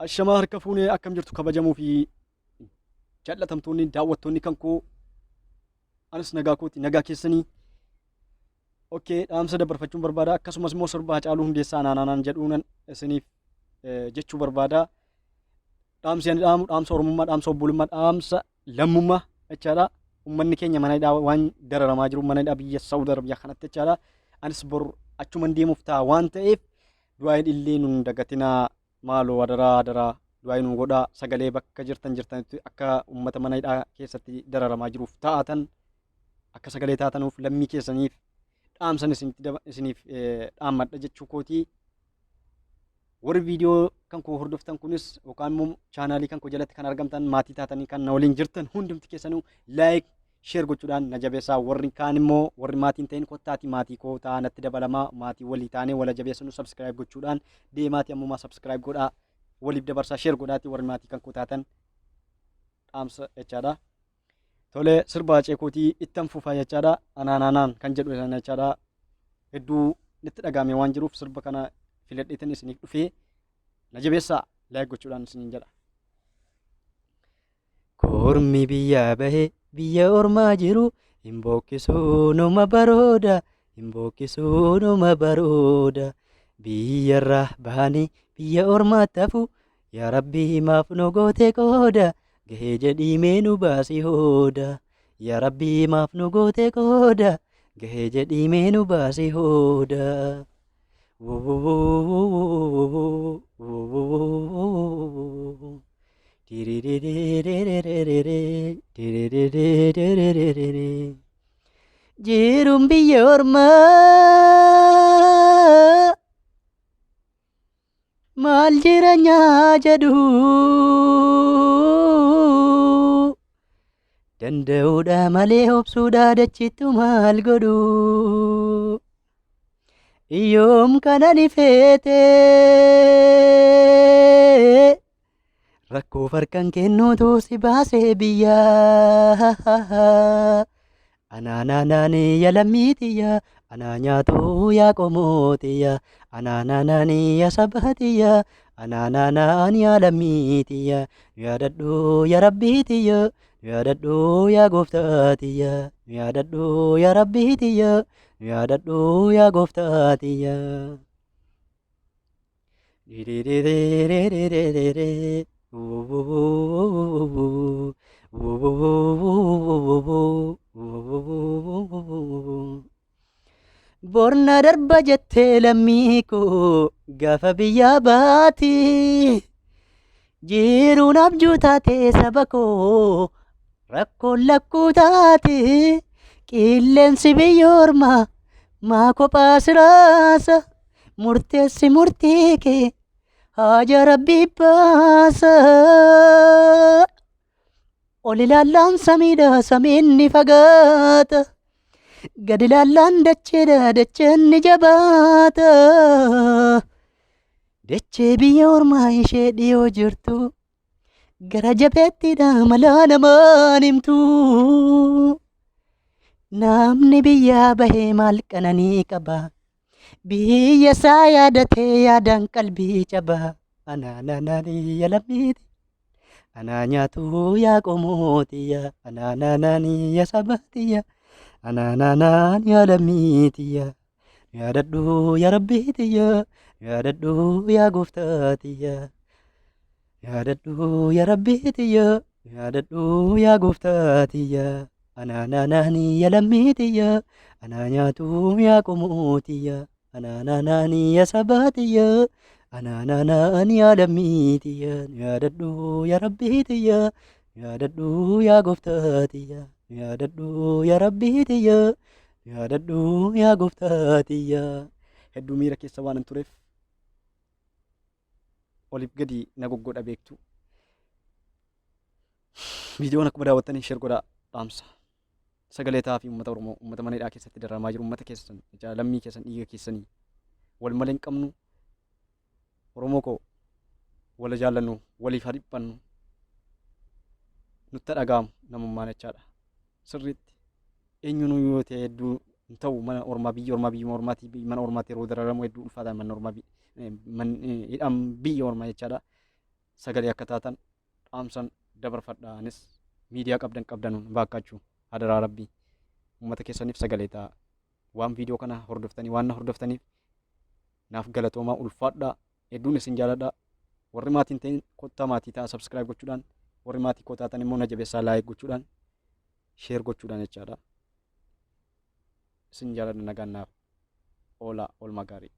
Ashamaa harka fuunee akkam jirtu kabajamuu fi jaalatamtoonni daawwattoonni kan koo anis nagaa kooti nagaa keessanii. Dhaamsa dabarfachuun barbaada akkasumas immoo sirba Hacaaluu Hundeessaa Anaan jedhuun isiniif jechuu barbaada. Dhaamsi ani dhaamu dhaamsa Oromummaa, dhaamsa obbolummaa, dhaamsa lammummaa jechaadha. Uummanni keenya mana hidhaa waan dararamaa jiru mana hidhaa biyya Saawud Arabiyaa kanatti jechaadha. Anis bor achuman deemuuf ta'a waan ta'eef du'aayin illee nun dagatinaa. Maaloo adaraa du'aayin nu godhaa sagalee bakka jirtanitti akka uummata mana hidhaa keessatti dararamaa jiruuf taatan akka sagalee taatanuuf lammii keessaniif dhaamsan isiniif dhaammadha jechuu kooti. Warri viidiyoo kan koo hordoftan kunis yookaan immoo chaanaalii kan koo jalatti kan argamtan maatii taatanii kan na waliin jirtan hundumti keessanuu laayik sheer gochuudhaan na jabeessaa. Warri kaan immoo warri maatiin ta'in kottaati maatii koo ta'a natti dabalamaa maatii walii taanee wala jabeessanu subscribe gochuudhaan deemaati ammumaa subscribe godhaa waliif dabarsaa sheer godhaati warri maatii kan koo taatan dhaamsa jechaadha. Tole sirba ceekootii ittan fufaa jechaadha. Anaan kan jedhu sana jechaadha. Hedduu nitti dhagahame waan jiruuf sirba kana filadheetan isiniif dhufee na jabeessaa laayik gochuudhaan isiniin jedha. Kormi biyyaa bahee biyya ormaa jiru hin bokkisuu numa barooda biyyarraa bahanii biyya ormaatti hafu yaa rabbii maaf nu goote qooda gahee jedhii mee nu baasii hooda yaa rabbii maaf nu goote qooda gahee jedhii mee nu baasii hooda. Jiruun biyya ormaa maal jireenyaa jedhu danda'uudha malee obsuudha dachittu maal godhu yoom kana ni feete rakkoo farkan kennuutu si baasee biyyaa. Anaan yaa lammiitiyya anaa nyaatu yaa qomootiyya anaan yaa sabatiyya anaan yaa lammiitiyya yaadadhu yaa rabbiitiyya yaadadhu yaa gooftaatiyya yaadadhu yaa rabbiitiyya yaadadhu yaa gooftaatiyya. Borna darba jettee lammii koo gaafa biyyaa baati jiruun abjuu taatee saba koo rakkoon lakkuu taati qilleensi biyya ormaa maa kophaa siraasa murteessi murtii kee haja rabbii baasa. Ol ilaallaan samiidha samiin ni fagaata gad ilaallaan dacheedha dacheen ni jabaata. Dachee biyya ormaa ishee dhiyoo jirtu gara jabeettidha malaa namaan himtu. Namni biyyaa bahee maal qananii qaba biyya isaa yaadatee yaadaan qalbii caba. Anaan yaa lammiiti anaa nyaatu yaa qomootiyya anaan yaa sabatiyya anaan yaa lammiitiyya yaadadhu yaa rabbiitiyya yaadadhu yaa gooftaatiyya yaadadhu yaa rabbiitiyya yaadadhu yaa gooftaatiyya anaan yaa lammiitiyya anaa nyaatu yaa qomootiyya anaan yaa sabatiyya anaan yaa lammiitiyya yaadadhu yaa rabbiitiyya yaadadhu yaa gooftaatiyya yaadadhu yaa rabbiitiyya yaadadhu yaa gooftaatiyya. Hedduu miira keessa waan hin tureef oliif gadi na goggodha beektu. Viidiyoon akkuma daawwattanii sheer godhaa dhaamsa sagalee ta'aa fi uummata Oromoo uummata mana hidhaa keessatti dararamaa jiru uummata keessan lammii keessan dhiiga keessanii wal malee hin qabnu. Oromoo koo wala jaallannu waliif haa dhiphannu nutti dhaga'amu namummaan jechaadha. Sirriitti eenyuun yoo ta'e hedduu hin ta'u mana ormaa biyya ormaati mana ormaatti yeroo dararamu hedduu ulfaataa mana ormaa hidhaan biyya ormaa jechaadha. sagalee akka taatan dhaamsan dabarfadha. Anis miidiyaa qabdanuun baakkaachuu hadaraa rabbii uummata keessaniif sagalee ta'a. Waan viidiyoo kana hordoftanii waan na hordoftaniif naaf galatoomaa ulfaadhaa. Hedduun isin jaaladha. Warri maatiin ta'in kottaa maatii ta'a subscribe gochuudhaan, warri maatii koo taatan immoo na jabeessaa like gochuudhaan, share gochuudhaan jechaadha. Isin jaaladha nagaan naaf oolaa oolmaa gaarii.